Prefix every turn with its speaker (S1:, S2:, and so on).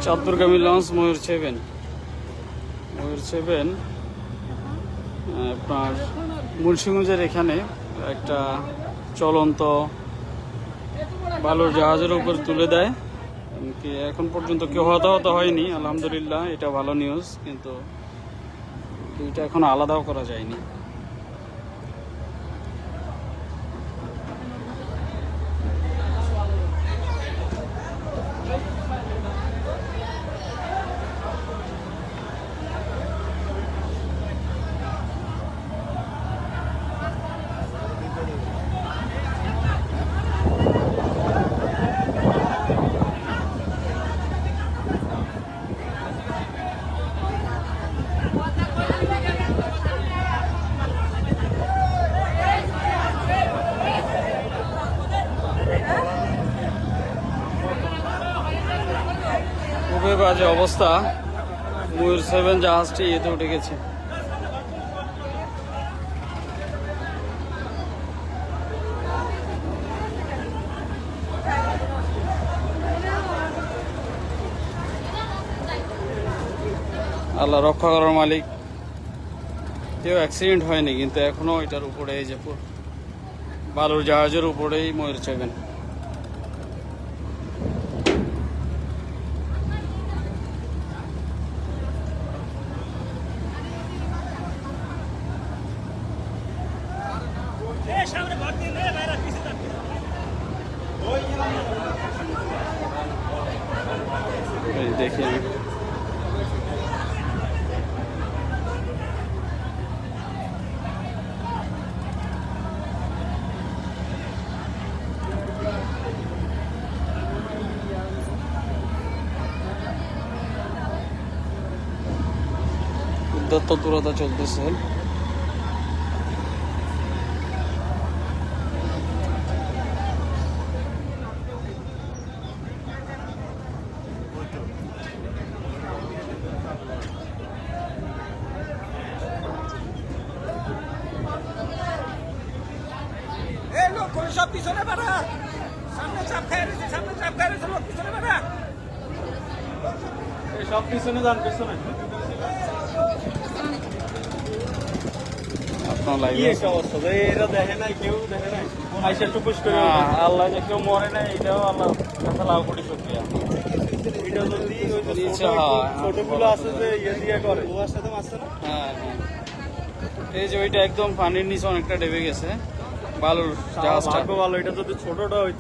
S1: চাঁদপুরগামী launch ময়ূর 7 আপনার মুন্সিগঞ্জের এখানে একটা চলন্ত বালুর জাহাজের উপর তুলে দেয়। এমনকি এখন পর্যন্ত কেউ হতাহত হয়নি, আলহামদুলিল্লাহ, এটা ভালো নিউজ। কিন্তু এটা এখন আলাদাও করা যায়নি। খুবই বাজে অবস্থা, ময়ূর 7 জাহাজটি এতে উঠে গেছে। আল্লাহ রক্ষা করার মালিক, কেউ অ্যাক্সিডেন্ট হয়নি, কিন্তু এখনো এটার উপরে এই যে বালুর জাহাজের উপরেই ময়ূর 7। দেখি আমি উদ্ধার তৎপরতা চলতেছে।
S2: সব পিছনে বাড়া, সামনে চাপ খাই রয়েছে, সামনে চাপ খাই রয়েছে, লোক পিছনে বাড়া, সব পিছনে যান, পিছনে।
S1: আল্লাহ যে কেউ মরে নাই, এটাও আল্লাহ লাভ করি শুকরিয়া।
S2: ছোটগুলো আছে যে ইয়ে দিয়ে করে, ওর সাথে মারছে না।
S1: হ্যাঁ, এই যে ওইটা একদম পানির নিচে অনেকটা ডেবে গেছে বালুর জাহাজটা।
S2: ভালো, এটা যদি ছোটটা হইতো।